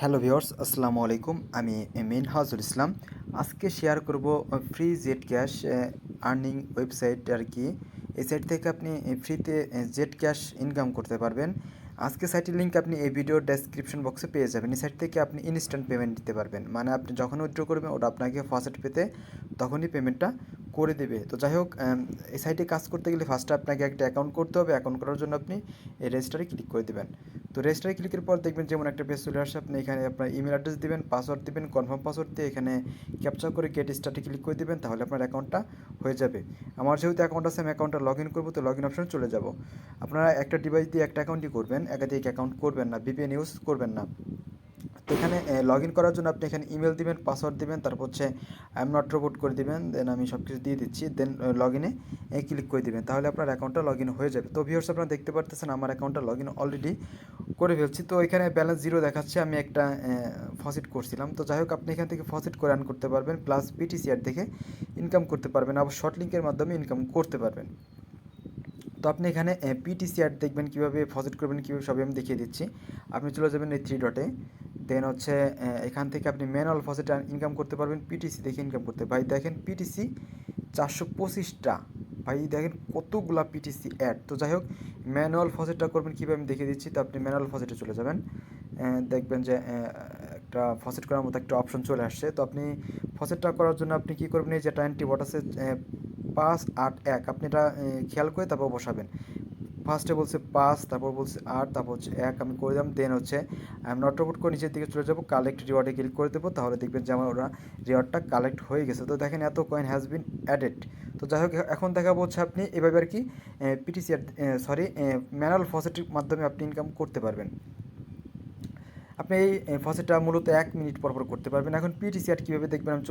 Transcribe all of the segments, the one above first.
Hello viewers, আসসালামু আলাইকুম। আমি মিনহাজুল ইসলাম। আজকে শেয়ার করব free Z cash earning website আর কি। এই সাইট থেকে আপনি ফ্রিতে জেড ক্যাশ ইনকাম করতে পারবেন। আজকে সাইটের লিঙ্ক আপনি এই ভিডিওর ডেসক্রিপশন বক্সে পেয়ে যাবেন। এই সাইট থেকে আপনি ইনস্ট্যান্ট পেমেন্ট দিতে পারবেন, মানে আপনি যখন উইথড্র করবেন ওটা আপনাকে ফার্স্ট পেতে তখনই পেমেন্টটা করে দেবে। তো যাই হোক, এই সাইটে কাজ করতে গেলে ফার্স্টে আপনাকে একটা অ্যাকাউন্ট করতে হবে। অ্যাকাউন্ট করার জন্য আপনি এই রেজিস্টারে ক্লিক করে দেবেন। তো রেজিস্টারে ক্লিকের পর দেখবেন যেমন একটা পেজ চলে আসে। আপনি এখানে আপনার ইমেল অ্যাড্রেস দিবেন, পাসওয়ার্ড দিবেন, কনফার্ম পাসওয়ার্ড দিয়ে এখানে ক্যাপচা করে গেট স্টার্টে ক্লিক করে দিবেন, তাহলে আপনার অ্যাকাউন্টটা হয়ে যাবে। আমার যেহেতু অ্যাকাউন্ট আছে, আমি অ্যাকাউন্টটা লগ ইন করবো, তো লগ ইন অপশনে চলে যাব। আপনারা একটা ডিভাইস দিয়ে একটা অ্যাকাউন্টই করবেন, একাধিক অ্যাকাউন্ট করবেন না, ভিপিএন ইউজ করবেন না। তো এখানে লগ ইন করার জন্য আপনি এখানে ইমেল দিবেন, পাসওয়ার্ড দিবেন, তারপর হচ্ছে আই এম নট রোবট করে দিবেন, দেন আমি সব কিছু দিয়ে দিচ্ছি, দেন লগ ইনে ক্লিক করে দিবেন, তাহলে আপনার অ্যাকাউন্টটা লগ ইন হয়ে যাবে। তো ভিউয়ার্স, আপনারা দেখতে পারতেছেন আমার অ্যাকাউন্টটা লগ ইন অলরেডি করে ফেলছি। তো এখানে ব্যালেন্স জিরো দেখাচ্ছে, আমি একটা ফসিট করছিলাম। তো যাই হোক, আপনি এখান থেকে ফসিট করে আর্ন করতে পারবেন, প্লাস পিটিসি অ্যাড দেখে ইনকাম করতে পারবেন, আবার শর্ট লিঙ্কের মাধ্যমে ইনকাম করতে পারবেন। তো আপনি এখানে পিটিসি অ্যাড দেখবেন, কীভাবে ফসিট করবেন, কীভাবে সবই আমি দেখিয়ে দিচ্ছি। আপনি চলে যাবেন এই থ্রি ডটে, দেন হচ্ছে এখান থেকে আপনি ম্যানুয়াল ফসিট ইনকাম করতে পারবেন, পিটিসি দেখে ইনকাম করতে। ভাই দেখেন পিটিসি 425টা, ভাই দেখেন কতগুলা পিটিসি অ্যাড। তো যাই হোক, ম্যানুয়াল ফসিটটা করবেন কীভাবে আমি দেখিয়ে দিচ্ছি। তো আপনি ম্যানুয়াল ফসিটে চলে যাবেন, দেখবেন যে একটা ফসিট করার মতো একটা অপশন চলে আসছে। তো আপনি ফসিটটা করার জন্য আপনি কী করবেন, এই যেটা অ্যান্টিবট আছে 581, আপনি এটা খেয়াল করে তারপর বসাবেন। ফার্স্টে বলছে 5, তারপর বলছে 8, তারপর হচ্ছে 1, আমি করে দিলাম। দেন হচ্ছে আমি নট রোবট করে নিচের দিকে চলে যাবো, কালেক্ট রিওয়ার্ডে ক্লিক করে দেবো, তাহলে দেখবেন যে আমার ওরা রিওয়ার্ডটা কালেক্ট হয়ে গেছে। তো দেখেন এত কয়েন হ্যাজ বিন অ্যাডেড। তো যাই হোক, এখন দেখাবো হচ্ছে আপনি এভাবে আর কি পিটিসি ম্যানুয়াল ফসিটের মাধ্যমে আপনি ইনকাম করতে পারবেন। আপনি এই ফসিটটা মূলত 1 মিনিট পর করতে পারবেন। এখন পিটিসি অ্যাড কীভাবে দেখবেন আমি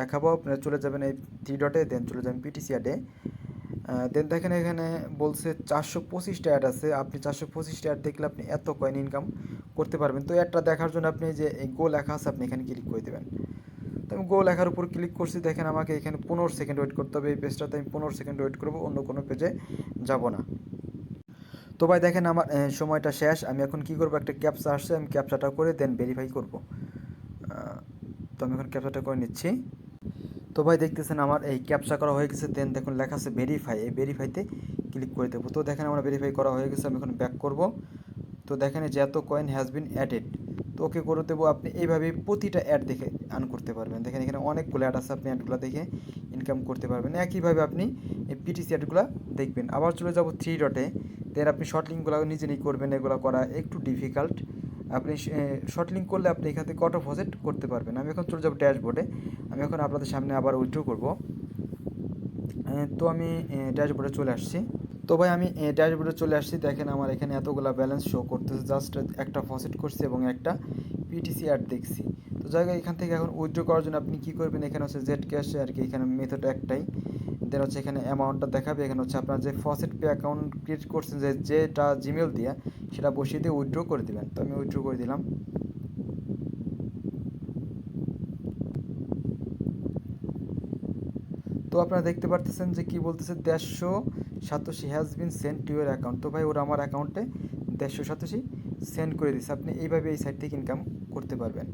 দেখাবো। আপনারা চলে যাবেন এই থ্রি ডটে, দেন চলে যাবেন পিটিসি অ্যাডে। দেন দেখেন এখানে বলছে 425টা অ্যাড আছে। আপনি 425টা অ্যাড দেখলে আপনি এত কয়েন ইনকাম করতে পারবেন। তো অ্যাডটা দেখার জন্য আপনি যে এই গো লেখা আছে, আপনি এখানে ক্লিক করে দেবেন। তো আমি গো লেখার উপর ক্লিক করছি, দেখেন আমাকে এখানে 15 সেকেন্ড ওয়েট করতে হবে। এই পেজটাতে আমি 15 সেকেন্ড ওয়েট করবো, অন্য কোনো পেজে যাব না। তো ভাই দেখেন আমার সময়টা শেষ। আমি এখন কি করব, একটা ক্যাপচা আসছে, আমি ক্যাপচাটা করে দেন ভেরিফাই করব। তো আমি এখন ক্যাপচাটা করে নিচ্ছি। তো ভাই দেখতেছেন আমার এই ক্যাপচা করা হয়ে গেছে। দেন দেখুন লেখা আছে ভেরিফাই, এই ভেরিফাইতে ক্লিক করে দেবো। তো দেখেন আমার ভেরিফাই করা হয়ে গেছে, আমি এখন ব্যাক করব। তো দেখেন যে এত কয়েন হ্যাজ বিন অ্যাডেড। তো ওকে করে দেবো। আপনি এইভাবে প্রতিটা অ্যাড দেখে আর্ন করতে পারবেন। দেখেন এখানে অনেকগুলো অ্যাড আছে, আপনি অ্যাডগুলো দেখে ইনকাম করতে পারবেন। একইভাবে আপনি এই পিটিসি অ্যাডগুলো দেখবেন। আবার চলে যাব থ্রি ডটে, দেন আপনি শর্ট লিঙ্কগুলো নিজেই করবেন। এগুলো করা একটু ডিফিকাল্ট। আপনি শর্ট লিঙ্ক করলে আপনি এখান থেকে অটো ফসেট করতে পারবেন। আমি এখন চলে যাবো ড্যাশবোর্ডে। আমি এখন আপনাদের সামনে আবার উইথড্র করব। তো আমি ড্যাশবোর্ডে চলে আসছি। তো ভাই আমি ড্যাশবোর্ডে চলে আসছি। দেখেন আমার এখানে এতগুলো ব্যালেন্স শো করতেছে, জাস্ট একটা ফসেট করছি এবং একটা পিটিসি অ্যাড দেখছি। তো জায়গায় এখান থেকে এখন উইথড্র করার জন্য আপনি কী করবেন, এখানে হচ্ছে জেড ক্যাশে আর কি, এখানে মেথড একটাই। দেন হচ্ছে এখানে অ্যামাউন্টটা দেখাবে, এখানে হচ্ছে আপনার যে ফসেট পে অ্যাকাউন্ট ক্রিয়েট করছেন, যেটা জিমেল দিয়ে, সেটা বসিয়ে দিয়ে উইথড্র করে দেবেন। তো আমি উইথড্র করে দিলাম। তো আপনারা দেখতে পারতেছেন যে কি বলতেছে, 150 has been send to your account. তো ভাই ওরা আমার অ্যাকাউন্টে 150 সেন্ড করে দিচ্ছে। আপনি এইভাবে এই সাইট থেকে ইনকাম করতে পারবেন।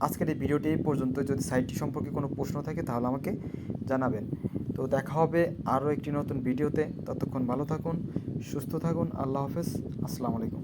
আজকের এই ভিডিওটি এই পর্যন্ত। যদি সাইটটি সম্পর্কে কোনো প্রশ্ন থাকে তাহলে আমাকে জানাবেন। তো দেখা হবে আরও একটি নতুন ভিডিওতে। ততক্ষণ ভালো থাকুন, সুস্থ থাকুন। আল্লাহ হাফেজ, আসসালামু আলাইকুম।